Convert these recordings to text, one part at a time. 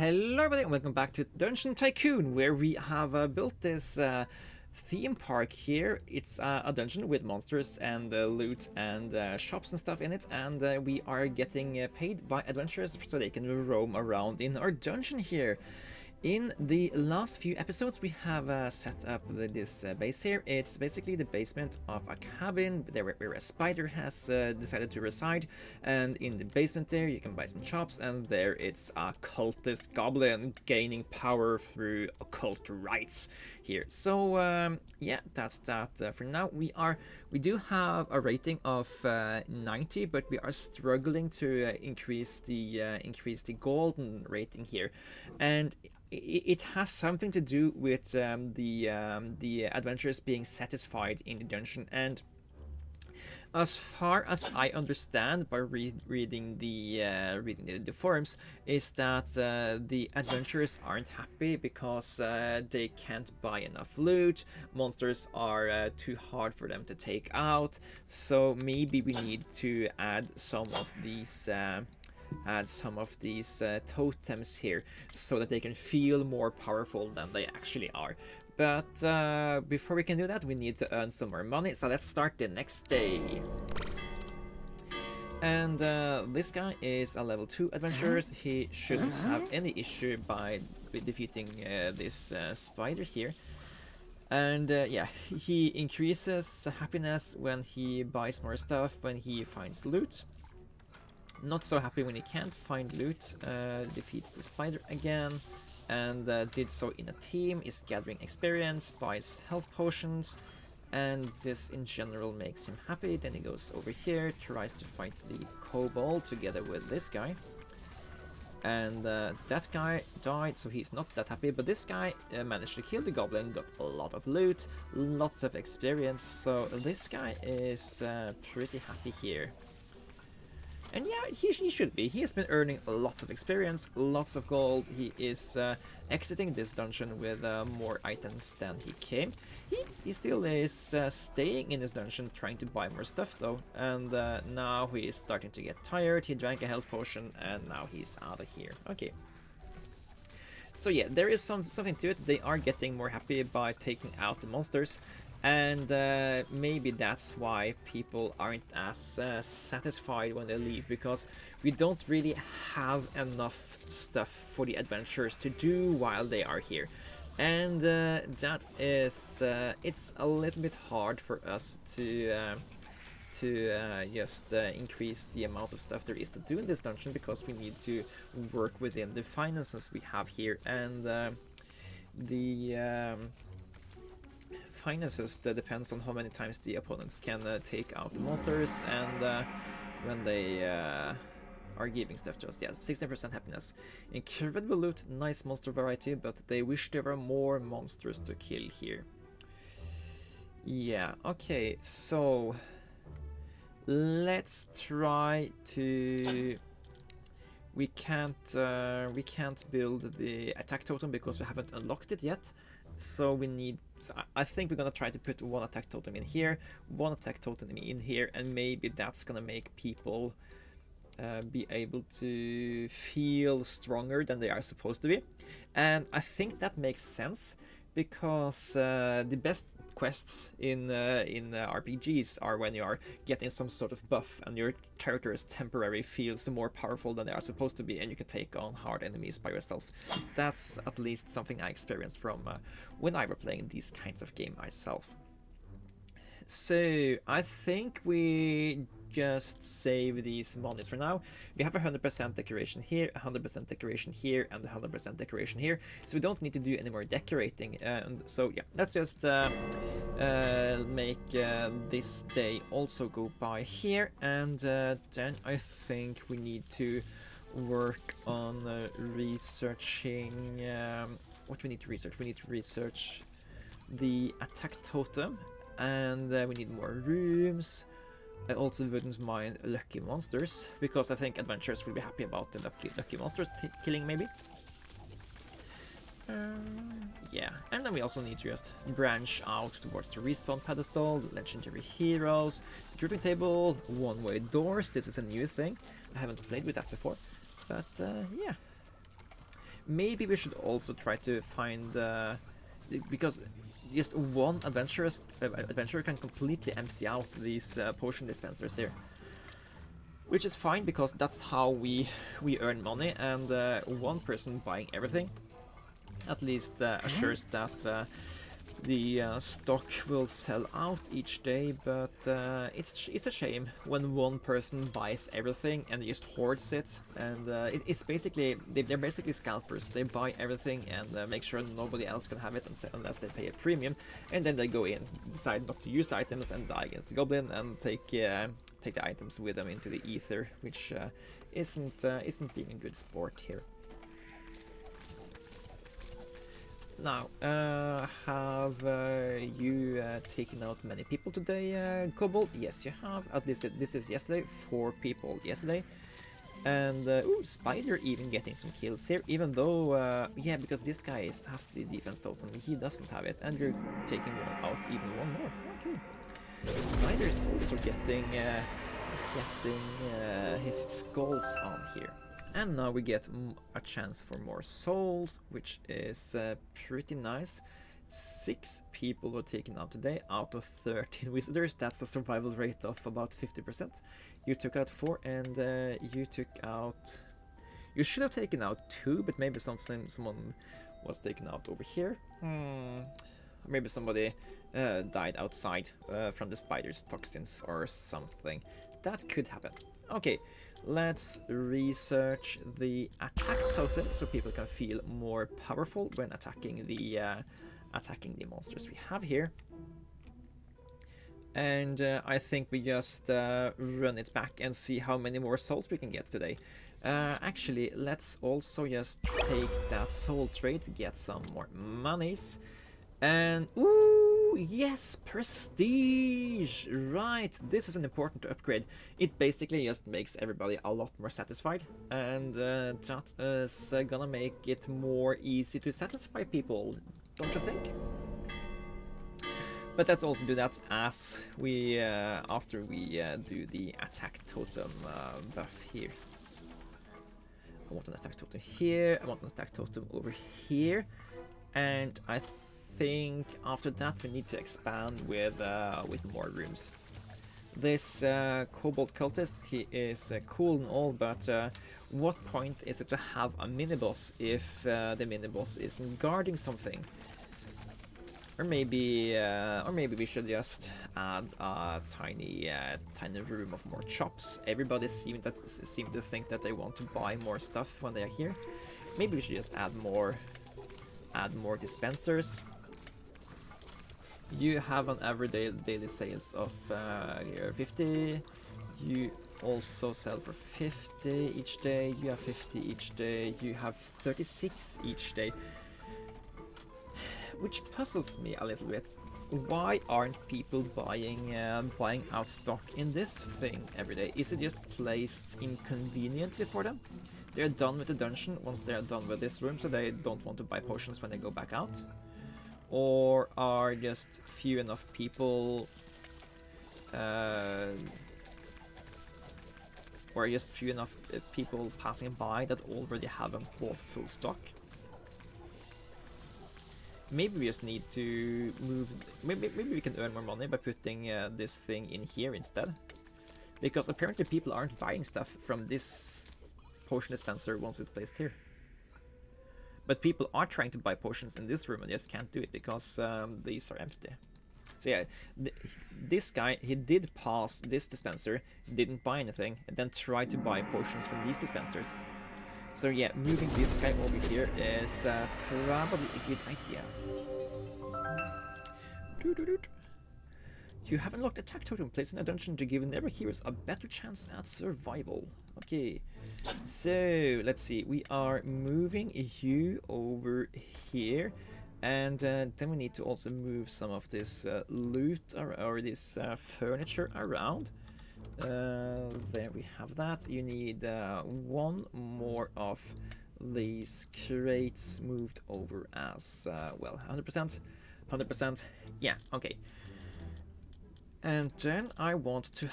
Hello everybody and welcome back to Dungeon Tycoon, where we have built this theme park here. It's a dungeon with monsters and loot and shops and stuff in it, and we are getting paid by adventurers so they can roam around in our dungeon here. In the last few episodes we have set up this base here. It's basically the basement of a cabin where a spider has decided to reside, and in the basement there you can buy some shops, and there it's a cultist goblin gaining power through occult rites here. So yeah, that's that for now. We do have a rating of 90, but we are struggling to increase the golden rating here, and it has something to do with the adventurers being satisfied in the dungeon. And as far as I understand by reading the forums, is that the adventurers aren't happy because they can't buy enough loot. Monsters are too hard for them to take out. So maybe we need to add some of these. Totems here so that they can feel more powerful than they actually are. But before we can do that, we need to earn some more money, so let's start the next day. And this guy is a level 2 adventurer. He shouldn't have any issue with defeating this spider here. And yeah, he increases happiness when he buys more stuff, when he finds loot. Not so happy when he can't find loot, defeats the spider again, and did so in a team, is gathering experience, buys health potions, and this in general makes him happy. Then he goes over here, tries to fight the kobold together with this guy. And that guy died, so he's not that happy, but this guy managed to kill the goblin, got a lot of loot, lots of experience, so this guy is pretty happy here. And yeah, he should be. He has been earning lots of experience, lots of gold. He is exiting this dungeon with more items than he came. He still is staying in this dungeon, trying to buy more stuff though. And now he is starting to get tired. He drank a health potion and now he's out of here. Okay. So yeah, there is something to it. They are getting more happy by taking out the monsters. And maybe that's why people aren't as satisfied when they leave, because we don't really have enough stuff for the adventurers to do while they are here. And that is, it's a little bit hard for us to just increase the amount of stuff there is to do in this dungeon, because we need to work within the finances we have here. And the finances that depends on how many times the opponents can take out the monsters, and when they are giving stuff to us. Yeah, 16% happiness. Incredible loot, nice monster variety, but they wish there were more monsters to kill here. Yeah, okay, so let's try to... We can't build the attack totem because we haven't unlocked it yet. So we need, I think we're gonna try to put one attack totem in here, one attack totem in here, and maybe that's gonna make people be able to feel stronger than they are supposed to be. And I think that makes sense, because the best quests in RPGs are when you are getting some sort of buff and your character's temporary feels more powerful than they are supposed to be, and you can take on hard enemies by yourself. That's at least something I experienced from when I were playing these kinds of game myself. So I think we just save these monies for now. We have 100% decoration here, 100% decoration here, and 100% decoration here, so we don't need to do any more decorating. And so yeah, let's just make this day also go by here, and then I think we need to work on researching what we need to research. We need to research the attack totem, and we need more rooms. I also wouldn't mind lucky monsters, because I think adventurers will be happy about the lucky monsters killing, maybe. Yeah, and then we also need to just branch out towards the respawn pedestal, legendary heroes, the grouping table, one-way doors. This is a new thing. I haven't played with that before, but yeah. Maybe we should also try to find because just one adventurer can completely empty out these potion dispensers here, which is fine because that's how we earn money, and one person buying everything at least assures that the stock will sell out each day, but it's a shame when one person buys everything and just hoards it, and it's basically they're basically scalpers. They buy everything and make sure nobody else can have it unless they pay a premium, and then they go in, decide not to use the items and die against the goblin and take the items with them into the ether, which isn't being a good sport here. Now, have you taken out many people today, Kobold? Yes, you have. At least this is yesterday. 4 people yesterday. And, ooh, Spider even getting some kills here, even though, yeah, because this guy has the defense totem, he doesn't have it, and you're taking out even one more. Okay. Spider is also getting his skulls on here. And now we get a chance for more souls, which is pretty nice. 6 people were taken out today out of 13 visitors. That's a survival rate of about 50%. You took out 4, and you took out... You should have taken out 2, but maybe someone was taken out over here. Maybe somebody died outside from the spider's toxins or something. That could happen. Okay, let's research the attack totem so people can feel more powerful when attacking the monsters we have here. And I think we just run it back and see how many more souls we can get today. Actually, let's also just take that soul trade to get some more monies. And ooh, yes, prestige! Right, this is an important upgrade. It basically just makes everybody a lot more satisfied, and that is gonna make it more easy to satisfy people, don't you think? But let's also do that as we after we do the attack totem buff here. I want an attack totem here. I want an attack totem over here, and I think after that we need to expand with more rooms. This kobold cultist, he is cool and all, but what point is it to have a mini-boss if the mini-boss isn't guarding something? Or maybe we should just add a tiny room of more chops. Everybody seem to think that they want to buy more stuff when they are here. Maybe we should just add more dispensers. You have an average daily sales of 50. You also sell for 50 each day. You have 50 each day. You have 36 each day. Which puzzles me a little bit. Why aren't people buying out stock in this thing every day? Is it just placed inconveniently for them? They're done with the dungeon once they're done with this room, so they don't want to buy potions when they go back out? Or are just few enough people passing by that already haven't bought full stock? Maybe we just need to move. Maybe we can earn more money by putting this thing in here instead, because apparently people aren't buying stuff from this potion dispenser once it's placed here. But people are trying to buy potions in this room and just can't do it because these are empty. So yeah, this guy, he did pass this dispenser, didn't buy anything, and then tried to buy potions from these dispensers. So yeah, moving this guy over here is probably a good idea. You have unlocked attack totem placed in a dungeon to give never heroes a better chance at survival. Okay, so let's see, we are moving you over here, and then we need to also move some of this loot or this furniture around. There we have that. You need one more of these crates moved over as well. 100%. Yeah, okay. And then I want to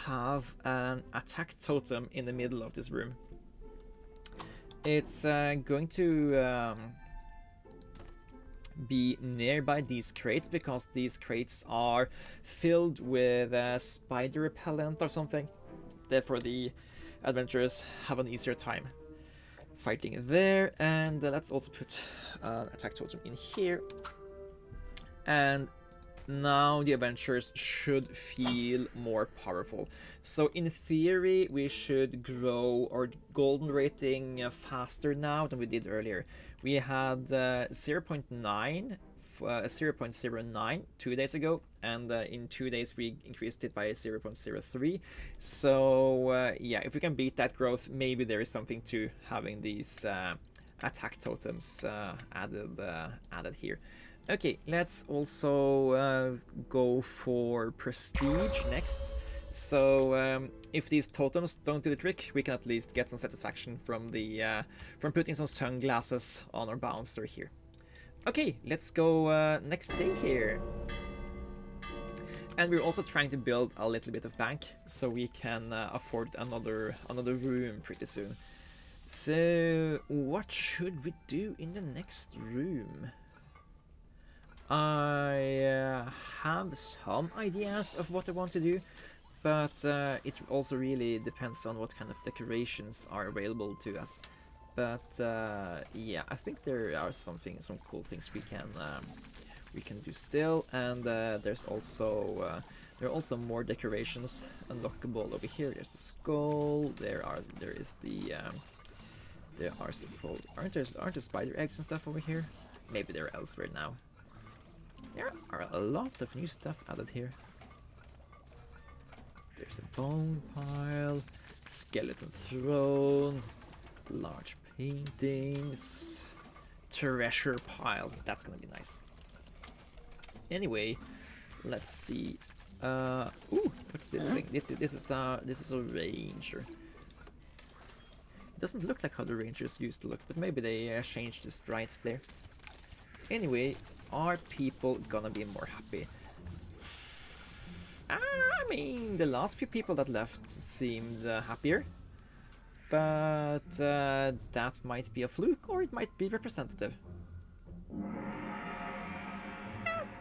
have an attack totem in the middle of this room. it's going to be nearby these crates, because these crates are filled with spider repellent or something. Therefore, the adventurers have an easier time fighting there. And let's also put attack totem in here. And now the adventurers should feel more powerful. So in theory, we should grow our golden rating faster now than we did earlier. We had 0.09 2 days ago, and in 2 days we increased it by 0.03. So yeah, if we can beat that growth, maybe there is something to having these attack totems added here. Okay, let's also go for prestige next. So if these totems don't do the trick, we can at least get some satisfaction from the from putting some sunglasses on our bouncer here. Okay, let's go next day here. And we're also trying to build a little bit of bank so we can afford another room pretty soon. So what should we do in the next room? I have some ideas of what I want to do, but it also really depends on what kind of decorations are available to us. But yeah, I think there are some cool things we can do still, and there's also there are also more decorations unlockable over here. There's the skull. There is the there are some aren't there spider eggs and stuff over here? Maybe they're elsewhere now. There are a lot of new stuff added here. There's a bone pile, skeleton throne, large paintings, treasure pile. That's gonna be nice. Anyway, let's see. Ooh, what's this thing? This is a ranger. It doesn't look like how the rangers used to look, but maybe they changed the sprites there. Anyway, are people gonna be more happy? I mean, the last few people that left seemed happier, but that might be a fluke, or it might be representative.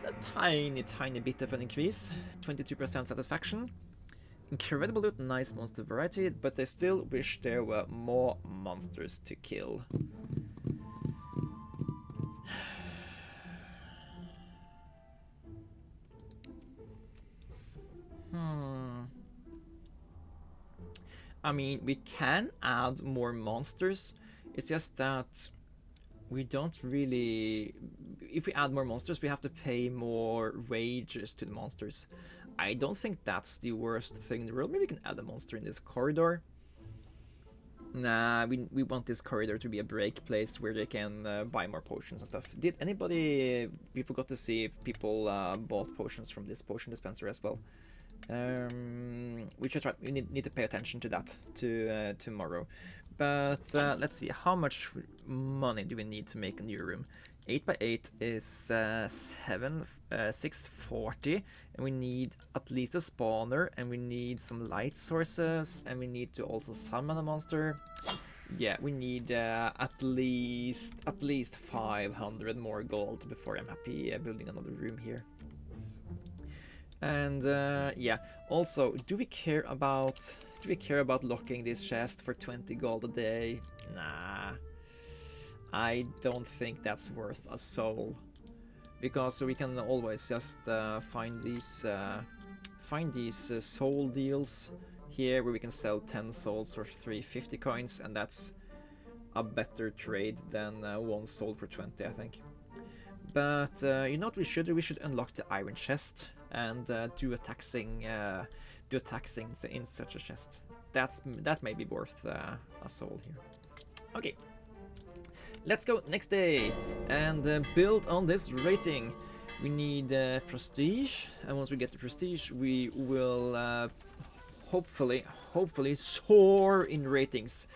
A tiny bit of an increase, 22% satisfaction. Incredible loot, nice monster variety, but they still wish there were more monsters to kill. I mean, we can add more monsters. It's just that we don't really... If we add more monsters, we have to pay more wages to the monsters. I don't think that's the worst thing in the world. Maybe we can add a monster in this corridor. Nah, we want this corridor to be a break place where they can buy more potions and stuff. Did anybody... We forgot to see if people bought potions from this potion dispenser as well. We should try. We need to pay attention to that tomorrow. But let's see, how much money do we need to make a new room? 8x8 is 640, and we need at least a spawner, and we need some light sources, and we need to also summon a monster. Yeah, we need at least 500 more gold before I'm happy building another room here. And yeah, also, do we care about locking this chest for 20 gold a day? Nah, I don't think that's worth a soul, because we can always just find these soul deals here where we can sell 10 souls for 350 coins, and that's a better trade than 1 soul for 20, I think. But you know what we should do? We should unlock the iron chest and do a taxing in such a chest. That may be worth a soul here. Okay, let's go next day and build on this rating. We need prestige, and once we get the prestige, we will hopefully soar in ratings.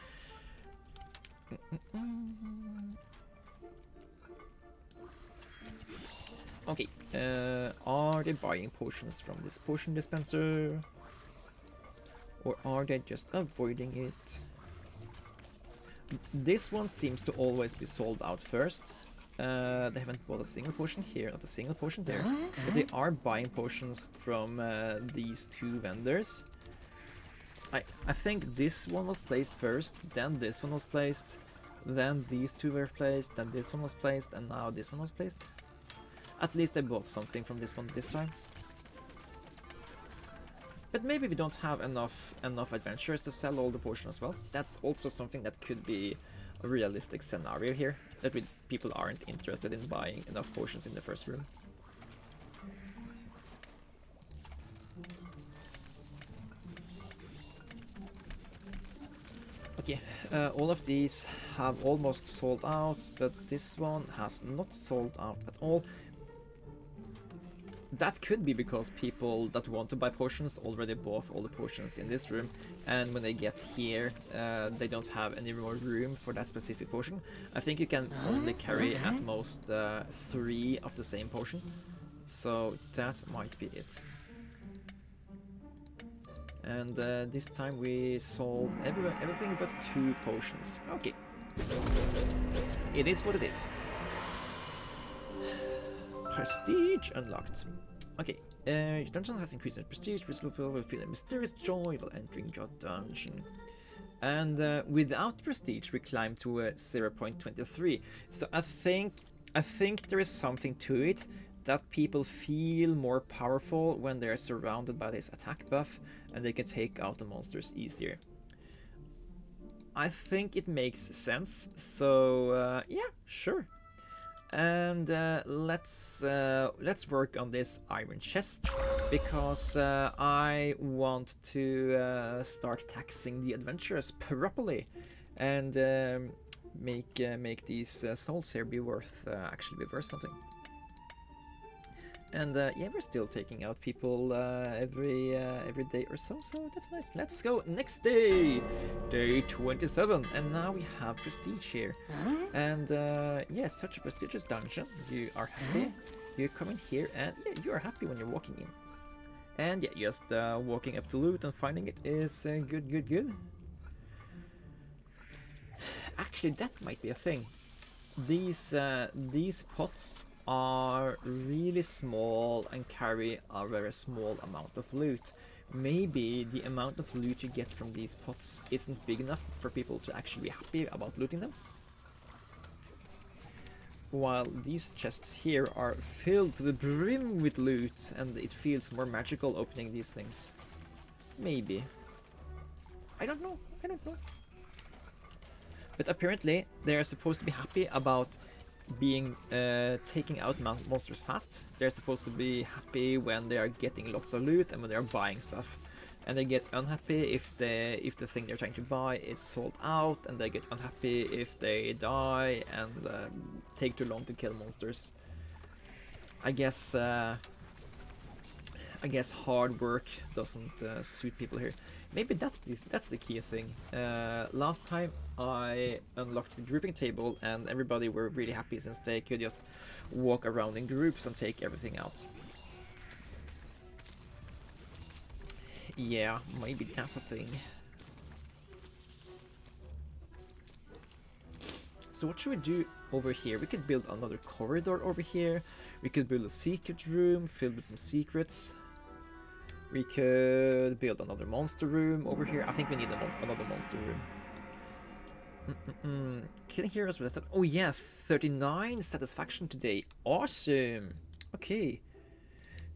Okay, are they buying potions from this potion dispenser? Or are they just avoiding it? This one seems to always be sold out first. They haven't bought a single potion here, not a single potion there, but they are buying potions from these two vendors. I think this one was placed first, then this one was placed, then these two were placed, then this one was placed, and now this one was placed. At least I bought something from this one this time. But maybe we don't have enough adventurers to sell all the potions as well. That's also something that could be a realistic scenario here, that people aren't interested in buying enough potions in the first room. Okay, all of these have almost sold out, but this one has not sold out at all. That could be because people that want to buy potions already bought all the potions in this room, and when they get here, they don't have any more room for that specific potion. I think you can only carry at most 3 of the same potion, so that might be it. And this time we sold everything but 2 potions. Okay. It is what it is. Prestige unlocked. Okay, your dungeon has increased in prestige. People will feel a mysterious joy while entering your dungeon. And without prestige, we climb to 0.23. So I think there is something to it, that people feel more powerful when they're surrounded by this attack buff, and they can take out the monsters easier. I think it makes sense. So yeah, sure. And let's work on this iron chest, because I want to start taxing the adventurers properly, and make these souls here be worth actually be worth something. And yeah, we're still taking out people every day or so, so that's nice. Let's go next day, day 27, and now we have prestige here. And yeah, such a prestigious dungeon. You are happy. You come in here, and yeah, you are happy when you're walking in. And yeah, just walking up to loot and finding it is good. Actually, that might be a thing. These pots are really small and carry a very small amount of loot. Maybe the amount of loot you get from these pots isn't big enough for people to actually be happy about looting them. While these chests here are filled to the brim with loot, and it feels more magical opening these things. Maybe. I don't know. But apparently they are supposed to be happy about being taking out monsters fast. They're supposed to be happy when they are getting lots of loot and when they are buying stuff, and they get unhappy if the thing they're trying to buy is sold out, and they get unhappy if they die and take too long to kill monsters. I guess hard work doesn't suit people here. Maybe that's the key thing. Last time I unlocked the grouping table, and everybody were really happy since they could just walk around in groups and take everything out. Yeah, maybe that's a thing. So what should we do over here? We could build another corridor over here. We could build a secret room filled with some secrets. We could build another monster room over here. I think we need another monster room. Killing heroes with that. Oh yeah, 39 satisfaction today. Awesome. Okay.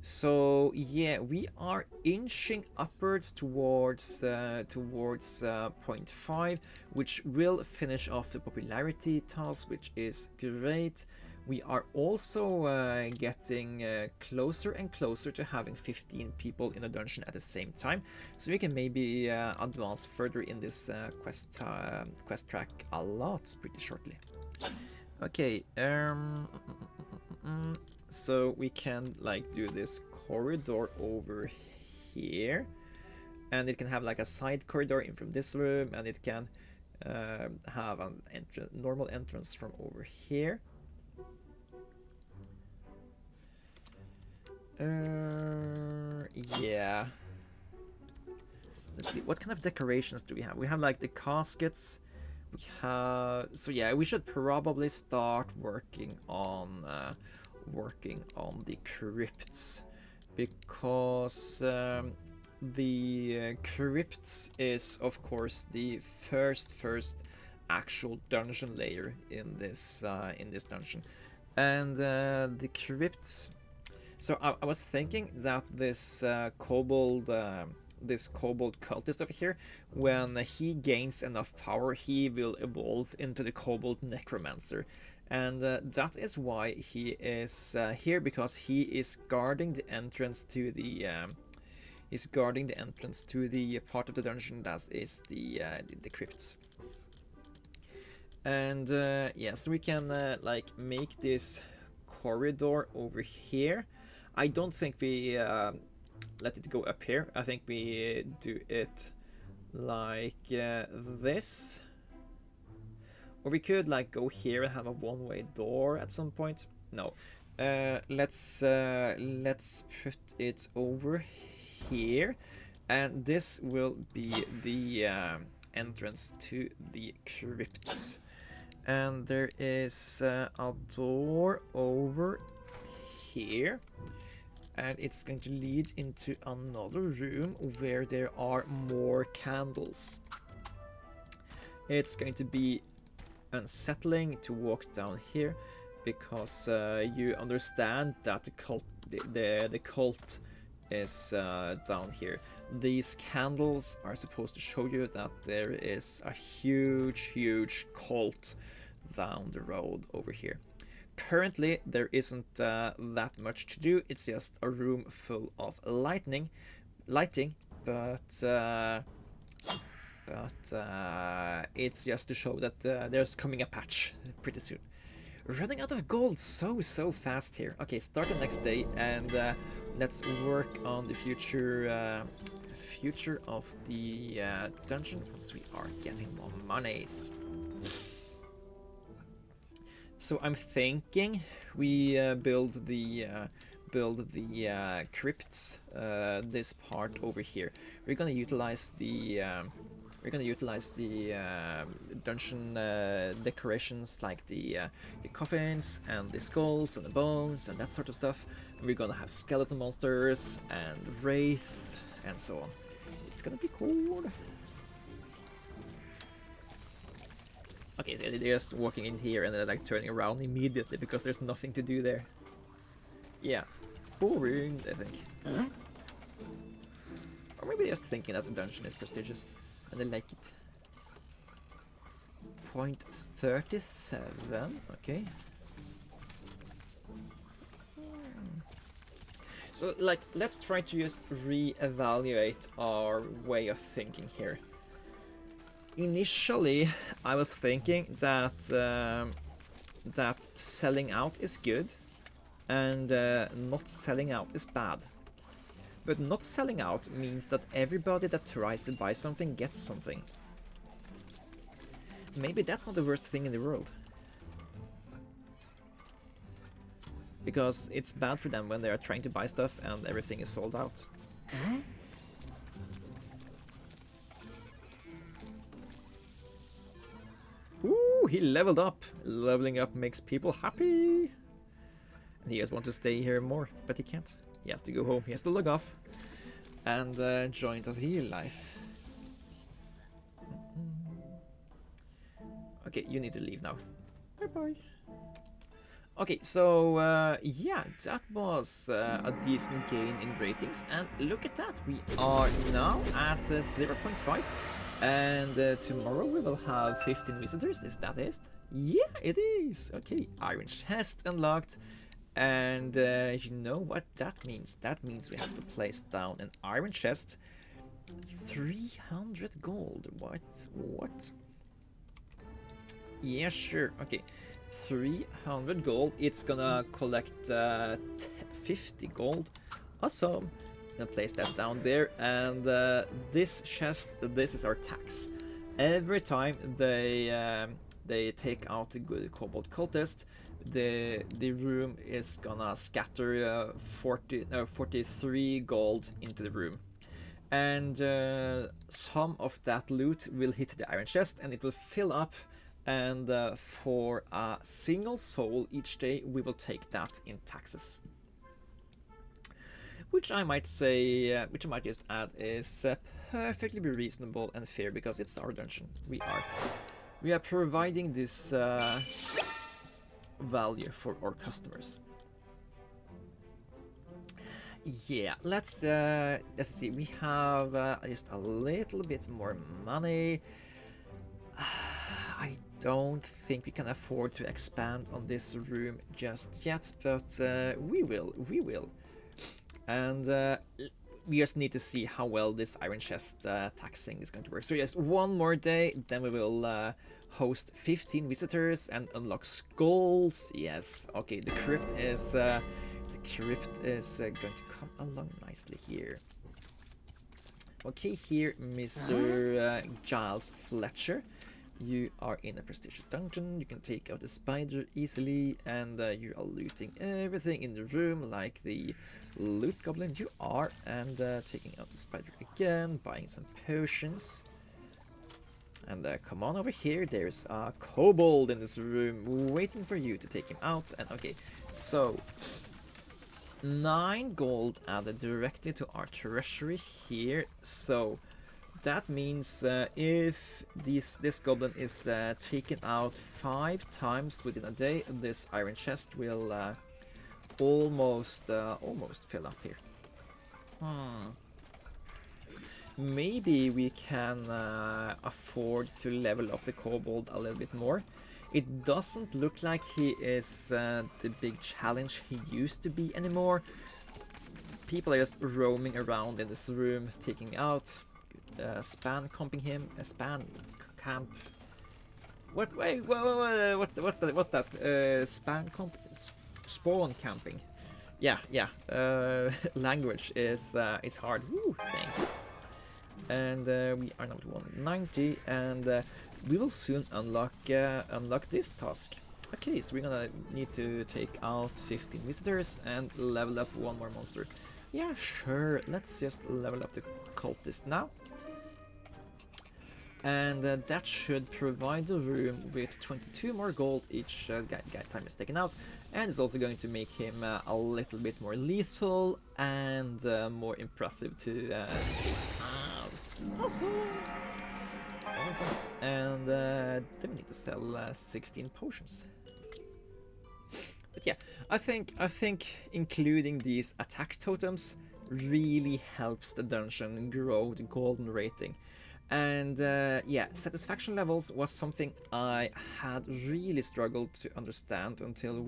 So yeah, we are inching upwards towards 0.5, which will finish off the popularity task, which is great. We are also getting closer and closer to having 15 people in a dungeon at the same time, so we can maybe advance further in this quest track a lot pretty shortly. Okay, so we can like do this corridor over here, and it can have like a side corridor in from this room, and it can have an normal entrance from over here. Yeah. Let's see, what kind of decorations do we have? We have like the caskets, we have. So yeah, we should probably start working on the crypts, because the crypts is of course the first actual dungeon layer in this dungeon, and the crypts. So I was thinking that this kobold cultist over here, when he gains enough power, he will evolve into the kobold necromancer, and that is why he is here, because he is guarding the entrance to the part of the dungeon that is the crypts. And yeah, so we can like make this corridor over here. I don't think we let it go up here. I think we do it like this. Or we could like go here and have a one-way door at some point. No. Let's put it over here, and this will be the entrance to the crypts. And there is a door over here, and it's going to lead into another room where there are more candles. It's going to be unsettling to walk down here, because you understand that the cult is down here. These candles are supposed to show you that there is a huge cult down the road over here. Currently there isn't that much to do. It's just a room full of lighting, but it's just to show that there's coming a patch pretty soon. Running out of gold so fast here. Okay, start the next day, and let's work on the future of the dungeon, because we are getting more monies. So I'm thinking we build the crypts, this part over here. We're gonna utilize the dungeon decorations, like the coffins and the skulls and the bones and that sort of stuff. And we're gonna have skeleton monsters and wraiths and so on. It's gonna be cool. Okay, so they're just walking in here and they're like turning around immediately because there's nothing to do there. Yeah, boring, I think. Or maybe they're just thinking that the dungeon is prestigious and they like it. 0.37, okay. So, like, let's try to just re-evaluate our way of thinking here. Initially, I was thinking that that selling out is good, and not selling out is bad. But not selling out means that everybody that tries to buy something gets something. Maybe that's not the worst thing in the world. Because it's bad for them when they are trying to buy stuff and everything is sold out. Ooh, he leveled up. Leveling up makes people happy. And he just wants to stay here more, but he can't. He has to go home. He has to log off and join the real life. Okay, you need to leave now. Bye-bye. Okay, so yeah, that was a decent gain in ratings, and look at that, we are now at 0.5, and tomorrow we will have 15 visitors. Is that it? Yeah, it is. Okay, iron chest unlocked, and you know what that means? That means we have to place down an iron chest. 300 gold. What? Yeah, sure. Okay. 300 gold. It's gonna collect 50 gold. Awesome. Gonna place that down there, and this chest, this is our tax. Every time they take out the good kobold cultist, the room is gonna scatter 43 gold into the room. and some of that loot will hit the iron chest and it will fill up, and for a single soul each day we will take that in taxes. Which I might say, which I might just add is perfectly reasonable and fair because it's our dungeon. We are providing this value for our customers. Yeah, let's see. We have just a little bit more money. I don't think we can afford to expand on this room just yet, but we will. And we just need to see how well this iron chest taxing is going to work. So yes, one more day, then we will host 15 visitors and unlock skulls. Yes, okay, the crypt is going to come along nicely here. Okay, here, Mr. Giles Fletcher. You are in a prestigious dungeon. You can take out the spider easily, and you are looting everything in the room, like the loot goblin you are, and taking out the spider again, buying some potions. And come on over here. There's a kobold in this room waiting for you to take him out. And okay, so 9 gold added directly to our treasury here. So that means if this goblin is taken out 5 times within a day, this iron chest will almost fill up here. Maybe we can afford to level up the kobold a little bit more. It doesn't look like he is the big challenge he used to be anymore. People are just roaming around in this room, taking out, span camping him, span camp. What? Wait, what's that? Span camp, spawn camping. Yeah. Language is hard. Woo, thank you. And we are now at 190, and we will soon unlock this task. Okay, so we're gonna need to take out 15 visitors and level up 1 more monster. Yeah, sure. Let's just level up the cultist now. And that should provide the room with 22 more gold each guy time is taken out, and it's also going to make him a little bit more lethal and more impressive to take out. Awesome! Alright, and then we need to sell 16 potions. But yeah, I think including these attack totems really helps the dungeon grow the golden rating. And yeah, satisfaction levels was something I had really struggled to understand until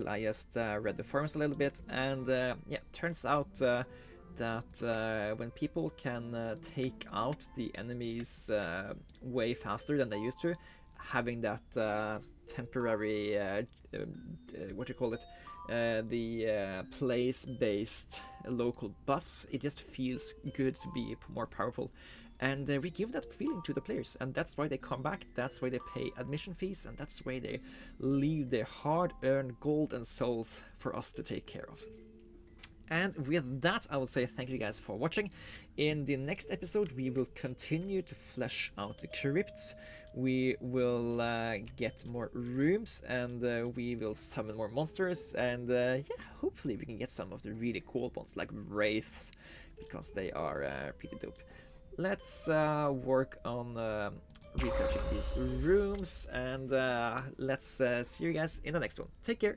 I just read the forums a little bit, and yeah, turns out that when people can take out the enemies way faster than they used to, having that temporary what do you call it, the place-based local buffs, it just feels good to be more powerful. And we give that feeling to the players, and that's why they come back, that's why they pay admission fees, and that's why they leave their hard-earned gold and souls for us to take care of. And with that, I will say thank you guys for watching. In the next episode, we will continue to flesh out the crypts. We will get more rooms, and we will summon more monsters. And yeah, hopefully we can get some of the really cool ones, like wraiths, because they are pretty dope. Let's work on researching these rooms, and let's see you guys in the next one. Take care.